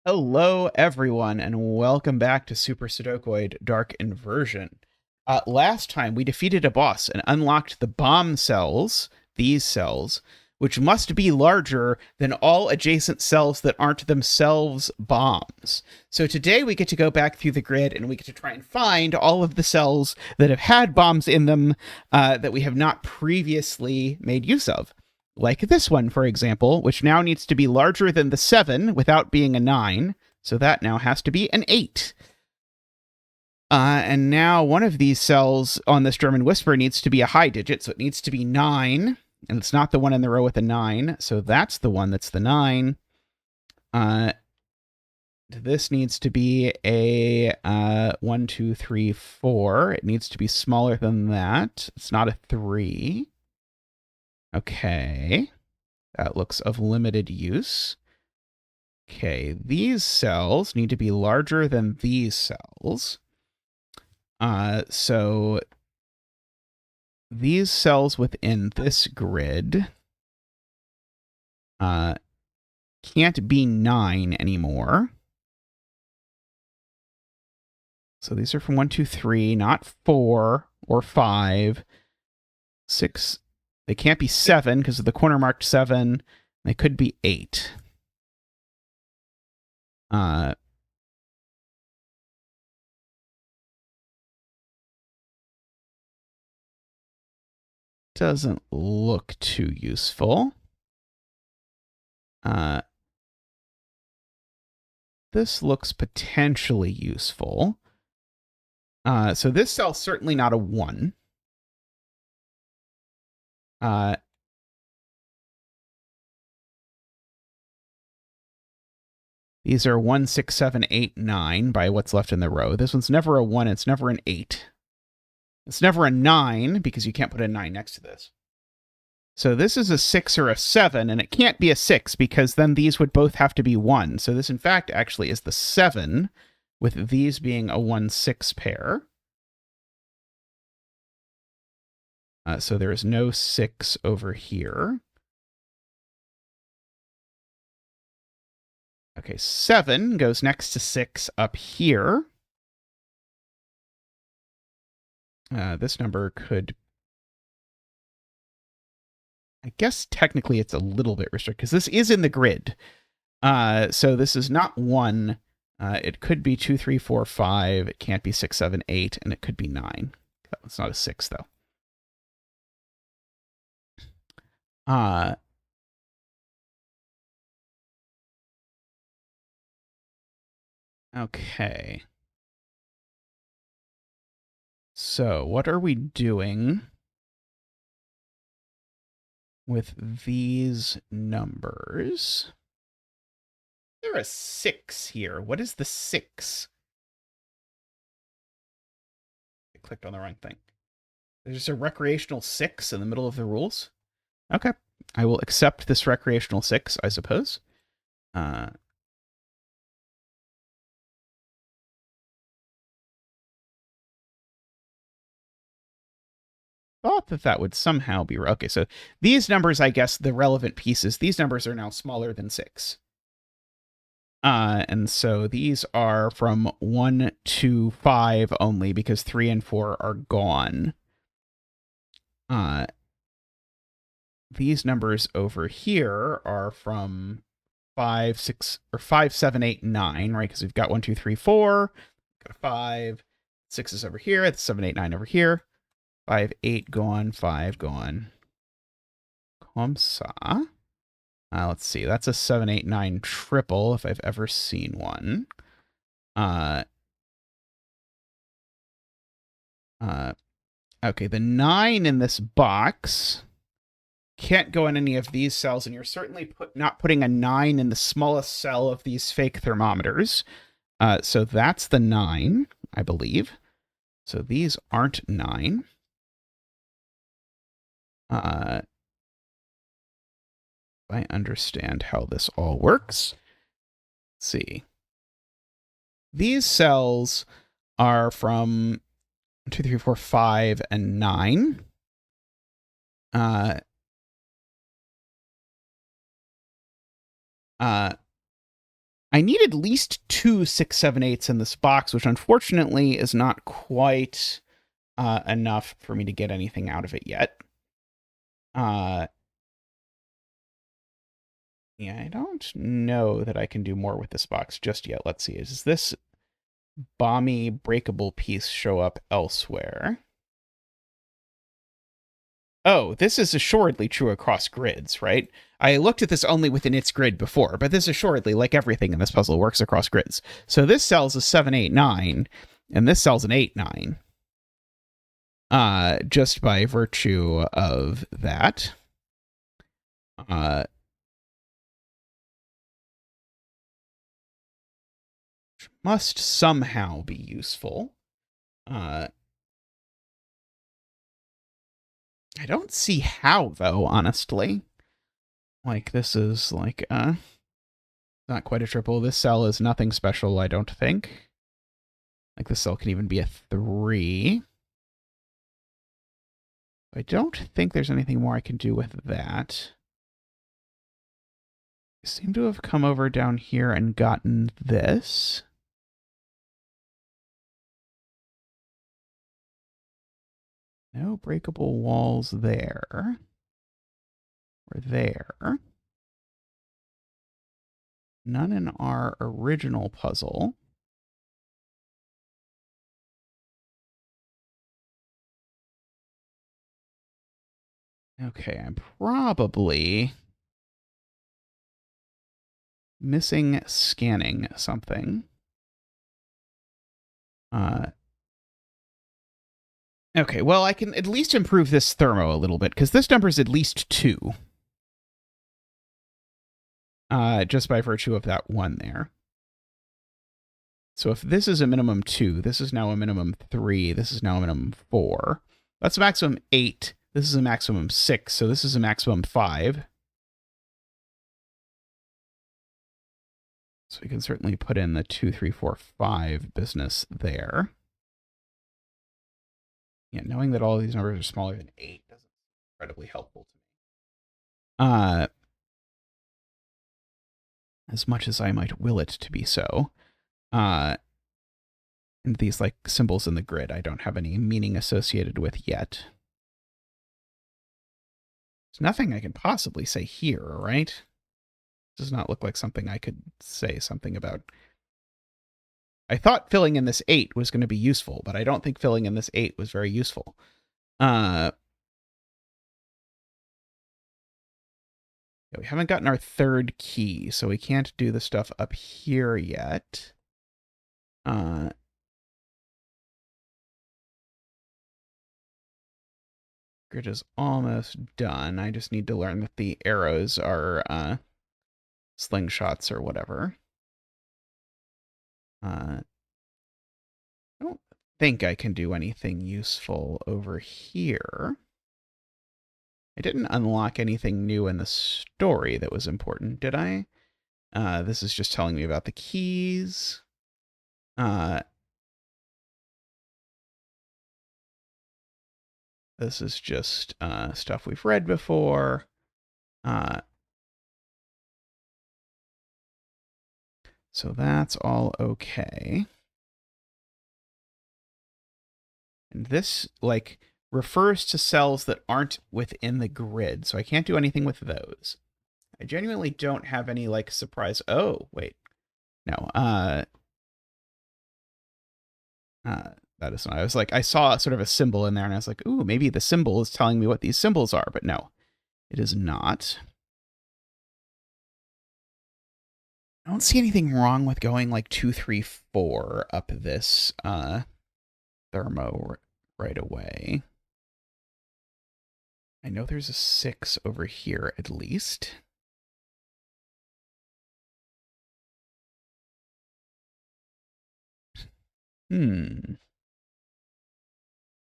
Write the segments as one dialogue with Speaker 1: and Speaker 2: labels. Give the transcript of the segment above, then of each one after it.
Speaker 1: Hello, everyone, and welcome back to Super Sudokoid Dark Inversion. Last time, we defeated a boss and unlocked the bomb cells, these cells, which must be larger than all adjacent cells that aren't themselves bombs. So today, we get to go back through the grid and we get to try and find all of the cells that have had bombs in them that we have not previously made use of. Like this one, for example, which now needs to be larger than the 7 without being a 9. So that now has to be an 8. And now one of these cells on this German Whisper needs to be a high digit, so it needs to be 9. And it's not the one in the row with a 9, so that's the one that's the 9. This needs to be a 1, 2, 3, 4. It needs to be smaller than that. It's not a 3. Okay. That looks of limited use. Okay, these cells need to be larger than these cells. So these cells within this grid can't be 9 anymore. So these are from 1, 2, 3, not 4 or 5. 6. They can't be 7 because of the corner marked 7. They could be 8. Doesn't look too useful. This looks potentially useful. So this cell's certainly not a 1. These are 1, 6, 7, 8, 9 by what's left in the row. This one's never a 1. It's never an 8. It's never a 9 because you can't put a 9 next to this. So this is a 6 or a 7, and it can't be a 6 because then these would both have to be 1. So this, in fact, actually is the 7, with these being a 1, 6 pair. So there is no 6 over here. Okay, 7 goes next to 6 up here. This number could... I guess technically it's a little bit restricted, because this is in the grid. So this is not 1. It could be 2, 3, 4, 5. It can't be 6, 7, 8, and it could be 9. It's not a 6, though. Okay. So what are we doing with these numbers? There's a 6 here. What is the 6? I clicked on the wrong thing. There's a recreational 6 in the middle of the rules. Okay. I will accept this recreational 6, I suppose. Thought that would somehow be... Okay, so these numbers, I guess, the relevant pieces, these numbers are now smaller than 6. And so these are from 1 to 5 only because 3 and 4 are gone. These numbers over here are from 5, 6, or 5, 7, 8, 9, right? Because we've got 1, 2, 3, 4, got a 5, 6 is over here, it's 7, 8, 9 over here. 5, 8 gone, 5 gone. Comme ça. Let's see. That's a 7, 8, 9 triple if I've ever seen one. Okay, the 9 in this box can't go in any of these cells, and you're certainly not putting a 9 in the smallest cell of these fake thermometers. So that's the 9, I believe. So these aren't 9. I understand how this all works. Let's see. These cells are from 1, 2, 3, 4, 5, and 9. I need at least 2 6 7 8s in this box, which unfortunately is not quite enough for me to get anything out of it yet. Yeah, I don't know that I can do more with this box just yet. Let's see. Does this bomby breakable piece show up elsewhere? Oh, this is assuredly true across grids, right? I looked at this only within its grid before, but this assuredly, like everything in this puzzle, works across grids. So this cell's a 7, 8, 9, and this cell's an 8, 9. Just by virtue of that. Must somehow be useful. I don't see how, though, honestly. Like, this is, like, not quite a triple. This cell is nothing special, I don't think. Like, this cell can even be a 3. I don't think there's anything more I can do with that. I seem to have come over down here and gotten this. No breakable walls there. Or there. None in our original puzzle. Okay, I'm probably missing scanning something. Okay, well, I can at least improve this thermo a little bit, because this number is at least 2. Just by virtue of that 1 there. So if this is a minimum 2, this is now a minimum 3, this is now a minimum 4. That's a maximum 8. This is a maximum 6, so this is a maximum 5. So we can certainly put in the 2, 3, 4, 5 business there. Yeah, knowing that all of these numbers are smaller than 8 doesn't incredibly helpful to me. As much as I might will it to be so. And these, like, symbols in the grid I don't have any meaning associated with yet. There's nothing I can possibly say here, right? Does not look like something I could say something about. I thought filling in this 8 was going to be useful, but I don't think filling in this 8 was very useful. Yeah, we haven't gotten our 3rd key, so we can't do the stuff up here yet. Grid is almost done. I just need to learn that the arrows are slingshots or whatever. I don't think I can do anything useful over here. I didn't unlock anything new in the story that was important, did I? This is just telling me about the keys. This is just stuff we've read before. So that's all okay. And this, like, refers to cells that aren't within the grid, so I can't do anything with those. I genuinely don't have any, like, surprise. Oh, wait. No. That is not. I was like, I saw sort of a symbol in there, and I was like, ooh, maybe the symbol is telling me what these symbols are, but no, it is not. I don't see anything wrong with going like 2, 3, 4 up this thermo right away. I know there's a 6 over here at least.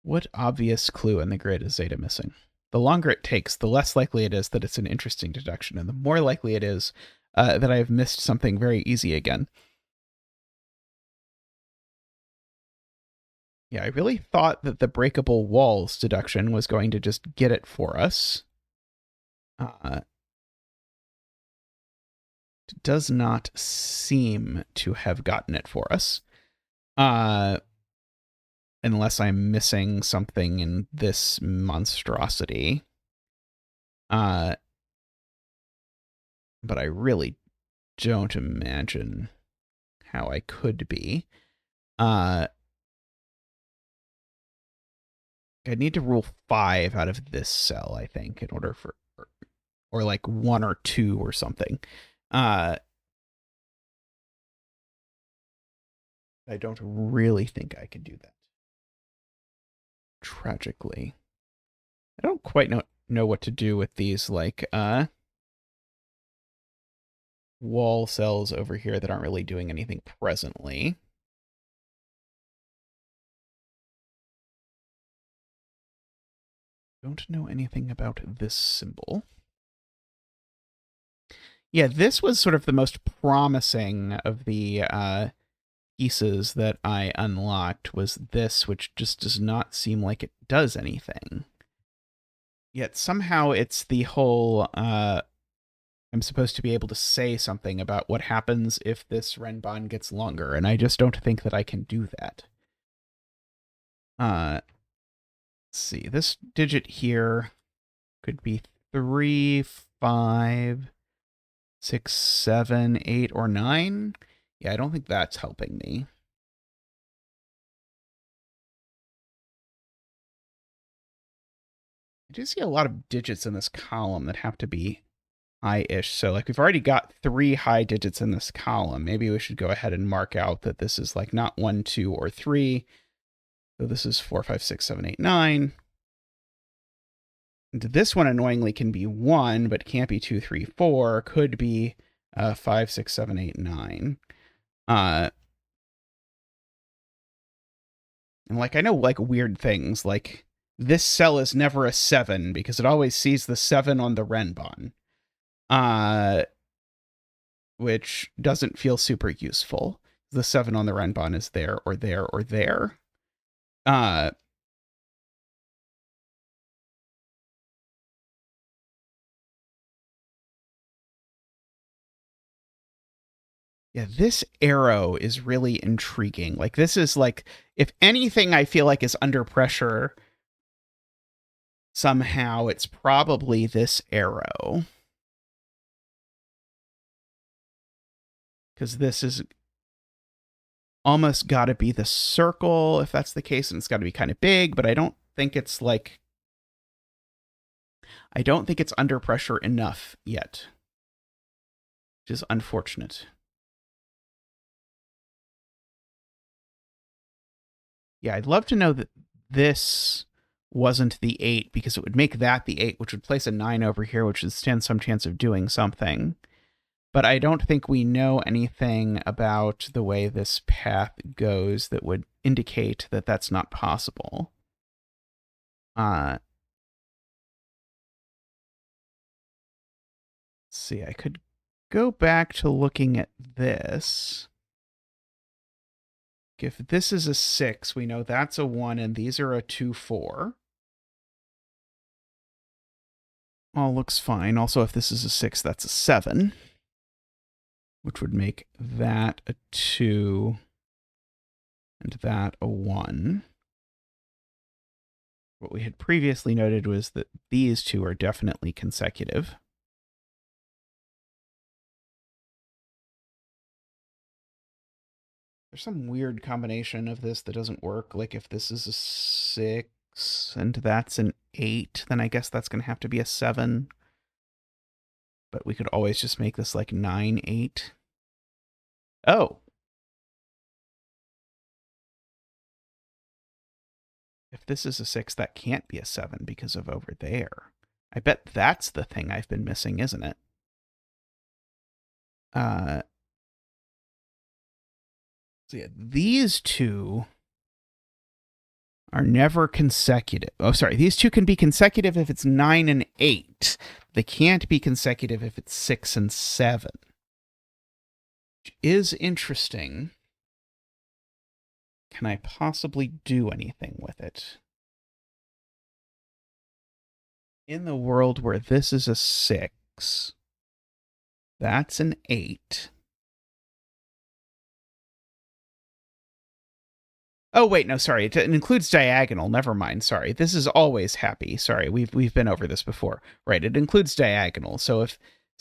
Speaker 1: What obvious clue in the grid is Zeta missing? The longer it takes, the less likely it is that it's an interesting deduction, and the more likely it is that I have missed something very easy again. Yeah, I really thought that the breakable walls deduction was going to just get it for us. It does not seem to have gotten it for us. Unless I'm missing something in this monstrosity. But I really don't imagine how I could be. I need to rule 5 out of this cell, I think, in order for, or like 1 or 2 or something. I don't really think I can do that. Tragically. I don't quite know what to do with these, like, wall cells over here that aren't really doing anything presently. Don't know anything about this symbol. Yeah, this was sort of the most promising of the pieces that I unlocked, was this, which just does not seem like it does anything. Yet somehow it's the whole, I'm supposed to be able to say something about what happens if this Renbon gets longer, and I just don't think that I can do that. Let's see, this digit here could be 3, 5, 6, 7, 8, or 9. Yeah, I don't think that's helping me. I do see a lot of digits in this column that have to be high-ish. So like we've already got 3 high digits in this column. Maybe we should go ahead and mark out that this is like not 1, 2, or 3. So this is 4, 5, 6, 7, 8, 9. And this one annoyingly can be 1, but can't be 2, 3, 4. Could be 5, 6, 7, 8, 9. And like I know like weird things, like this cell is never a 7 because it always sees the 7 on the Renbon. Which doesn't feel super useful. The 7 on the Renbon is there, or there, or there. Yeah, this arrow is really intriguing. Like, this is like, if anything I feel like is under pressure somehow, it's probably this arrow. Because this is almost got to be the circle, if that's the case, and it's got to be kind of big, but I don't think it's like, I don't think it's under pressure enough yet, which is unfortunate. Yeah, I'd love to know that this wasn't the 8, because it would make that the 8, which would place a 9 over here, which would stand some chance of doing something. But I don't think we know anything about the way this path goes that would indicate that that's not possible. Let's see, I could go back to looking at this. If this is a 6, we know that's a 1, and these are a 2, 4. All looks fine. Also, if this is a 6, that's a 7, which would make that a 2 and that a 1. What we had previously noted was that these two are definitely consecutive. There's some weird combination of this that doesn't work. Like if this is a 6 and that's an 8, then I guess that's going to have to be a 7. But we could always just make this like 9, 8. Oh. If this is a 6, that can't be a 7 because of over there. I bet that's the thing I've been missing, isn't it? So yeah, these two are never consecutive. Oh, sorry. These two can be consecutive if it's 9 and 8. They can't be consecutive if it's 6 and 7. Which is interesting. Can I possibly do anything with it? In the world where this is a 6, That's an 8. Oh, wait, no, sorry. It includes diagonal. Never mind. Sorry. This is always happy. Sorry. We've been over this before. Right. It includes diagonal. So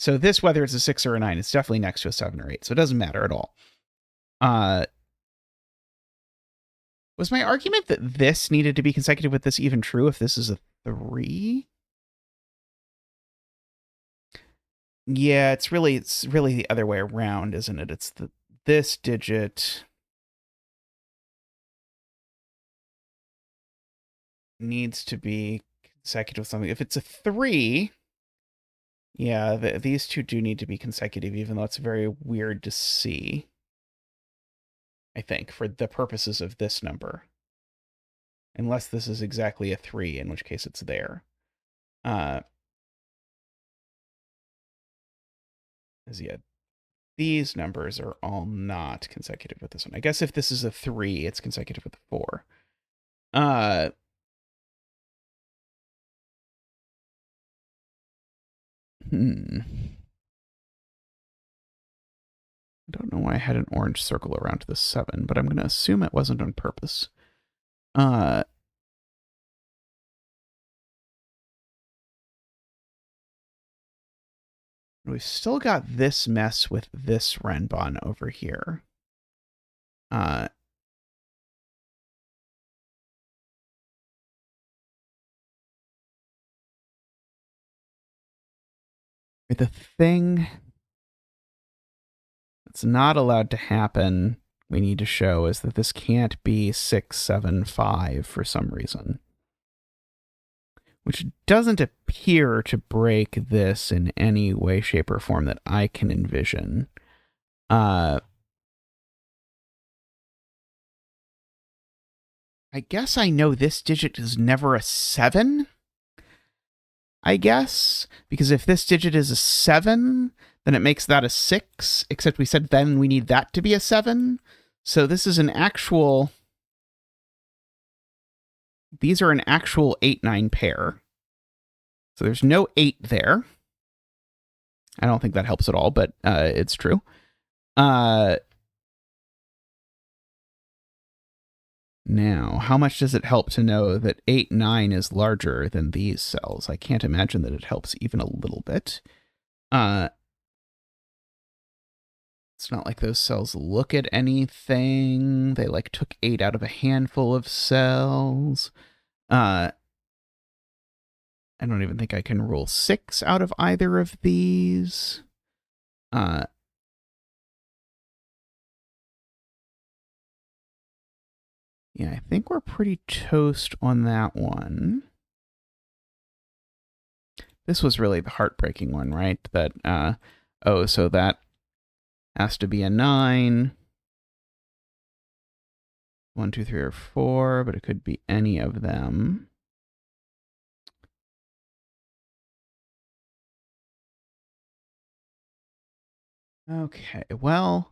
Speaker 1: this, whether it's a 6 or a 9, it's definitely next to a 7 or 8. So it doesn't matter at all. Was my argument that this needed to be consecutive with this even true if this is a 3? Yeah, it's really the other way around, isn't it? It's this digit needs to be consecutive with something. If it's a 3, yeah, these two do need to be consecutive, even though it's very weird to see, I think, for the purposes of this number. Unless this is exactly a 3, in which case it's there. Yeah, these numbers are all not consecutive with this one. I guess if this is a 3, it's consecutive with a 4. I don't know why I had an orange circle around the 7, but I'm going to assume it wasn't on purpose. We've still got this mess with this Renbon over here. The thing that's not allowed to happen, we need to show, is that this can't be 6, 7, 5 for some reason. Which doesn't appear to break this in any way, shape, or form that I can envision. I guess I know this digit is never a 7, I guess, because if this digit is a 7, then it makes that a 6, except we said then we need that to be a 7. So this is an actual... These are an actual 8-9 pair. So there's no 8 there. I don't think that helps at all, but it's true. Now, how much does it help to know that 8, 9 is larger than these cells? I can't imagine that it helps even a little bit. It's not like those cells look at anything. They like took 8 out of a handful of cells. I don't even think I can rule 6 out of either of these. Yeah, I think we're pretty toast on that one. This was really the heartbreaking one, right? That, so that has to be a 9. 1, 2, 3, or 4, but it could be any of them. Okay, well,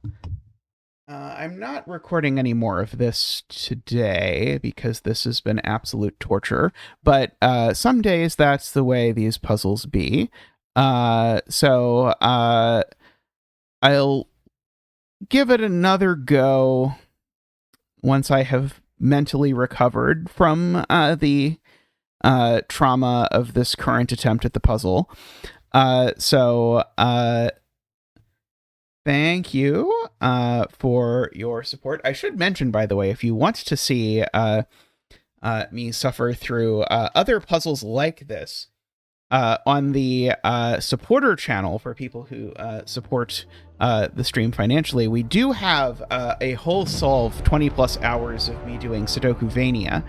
Speaker 1: I'm not recording any more of this today because this has been absolute torture, but some days that's the way these puzzles be. So I'll give it another go once I have mentally recovered from the trauma of this current attempt at the puzzle. Thank you for your support. I should mention, by the way, if you want to see me suffer through other puzzles like this on the supporter channel for people who support the stream financially, we do have a whole solve 20 plus hours of me doing Sudokuvania.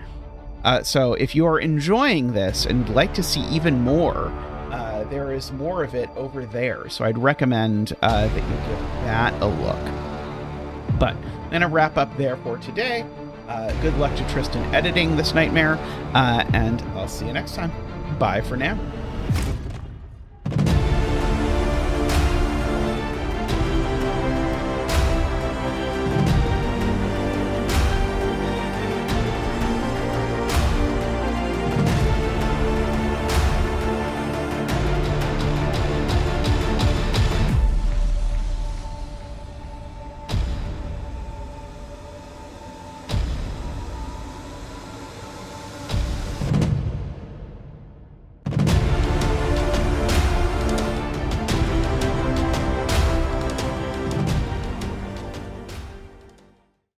Speaker 1: So if you are enjoying this and would like to see even more, there is more of it over there, so I'd recommend that you give that a look. But I'm going to wrap up there for today. Good luck to Tristan editing this nightmare, and I'll see you next time. Bye for now.